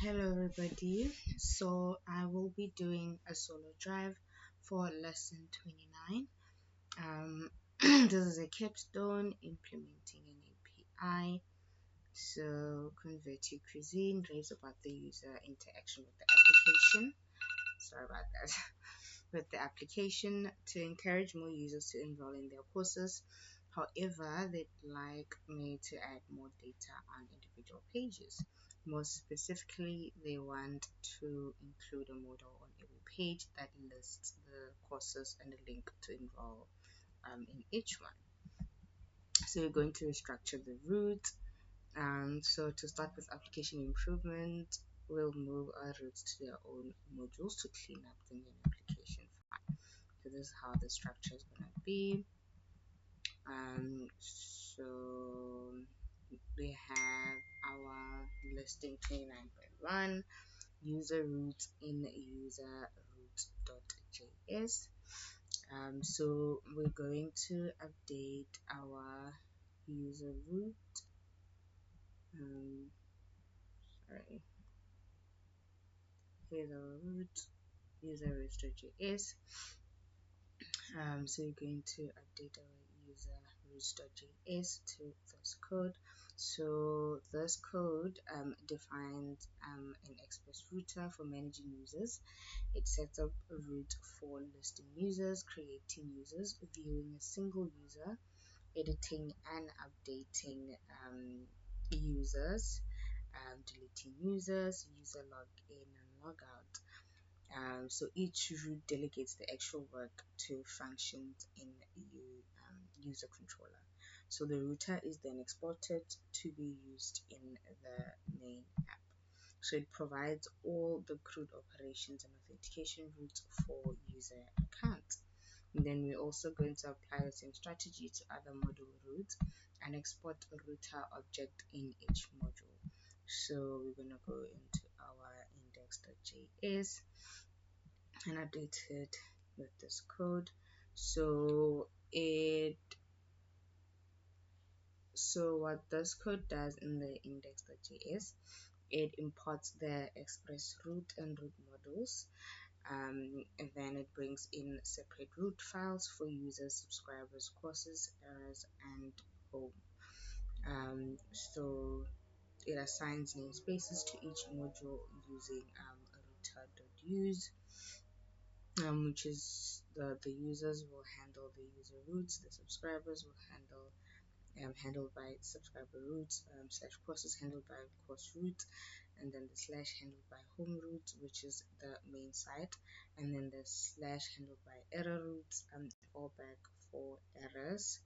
Hello everybody, so I will be doing a solo drive for lesson 29. This is a capstone implementing an API. So convert your cuisine, raves about the user interaction with the application. Sorry about that. With the application to encourage more users to enroll in their courses. However, they'd like me to add more data on individual pages. More specifically, they want to include a model on every page that lists the courses and a link to enroll in each one. So we're going to restructure the route. So to start with application improvement, we'll move our routes to their own modules to clean up the main application file. So this is how the structure is going to be. So we have our listing 29.1 user root in user root.js. So we're going to update our user root. Sorry, here's our root user root.js. So we're going to update our user root.js to this code. So this code defines an express router for managing users. It sets up a route for listing users, creating users, viewing a single user, editing and updating users, deleting users, user login and logout. So each route delegates the actual work to functions in user controller. So the router is then exported to be used in the main app. So it provides all the CRUD operations and authentication routes for user accounts. And then we're also going to apply the same strategy to other module routes and export a router object in each module. So we're going to go into our index.js and update it with this code. So what this code does in the index.js, it imports the express root and root modules, and then it brings in separate root files for users, subscribers, courses, errors, and home. So it assigns namespaces to each module using router.use, which is the users will handle the user roots, the subscribers will handled by subscriber roots, slash courses handled by course root, and then the slash handled by home root, which is the main site, and then the slash handled by error roots, fallback for errors,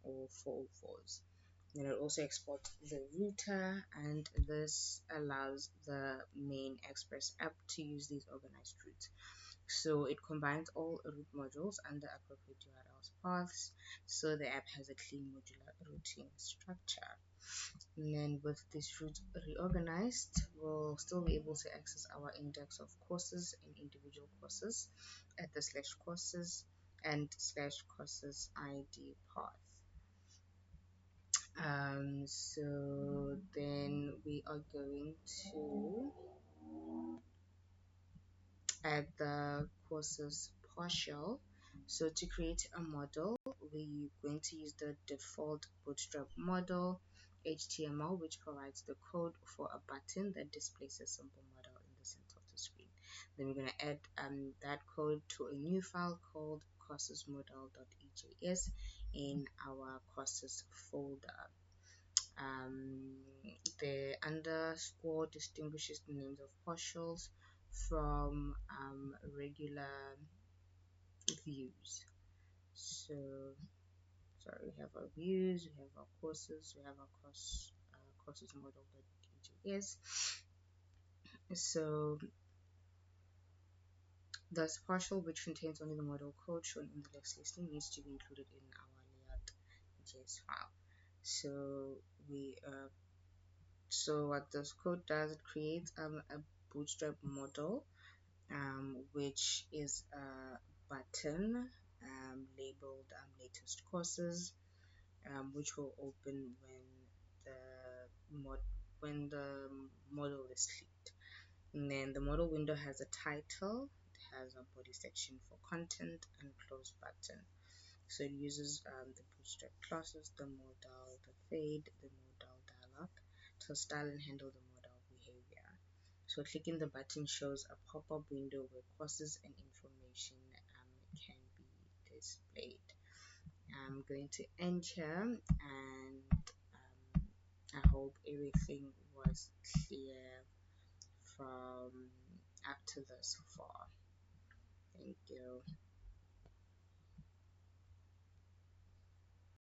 or 404s. Then it also exports the router, and this allows the main Express app to use these organized routes. So it combines all root modules under appropriate URLs paths, so the app has a clean modular routing structure. And then with this route reorganized, we'll still be able to access our index of courses and individual courses at the slash courses and slash courses ID path. So then we are going to add the courses partial. So to create a model, we're going to use the default bootstrap model HTML, which provides the code for a button that displays a simple model in the center of the screen. Then we're going to add that code to a new file called coursesmodel.ejs in our courses folder. The underscore distinguishes the names of partials from regular views. So sorry, we have our views, we have our courses, we have our courses model.js. So this partial, which contains only the model code shown in the text listing, needs to be included in our layout.js file. So what this code does, it creates a bootstrap model, which is a button labeled latest courses, which will open when the when the model is clicked. And then the model window has a title, it has a body section for content, and close button. So it uses the bootstrap classes, the modal, the fade, the modal dialog to style and handle the modal behavior. So clicking the button shows a pop-up window where courses and information can be displayed. I'm going to enter, and I hope everything was clear from up to this far. Thank you.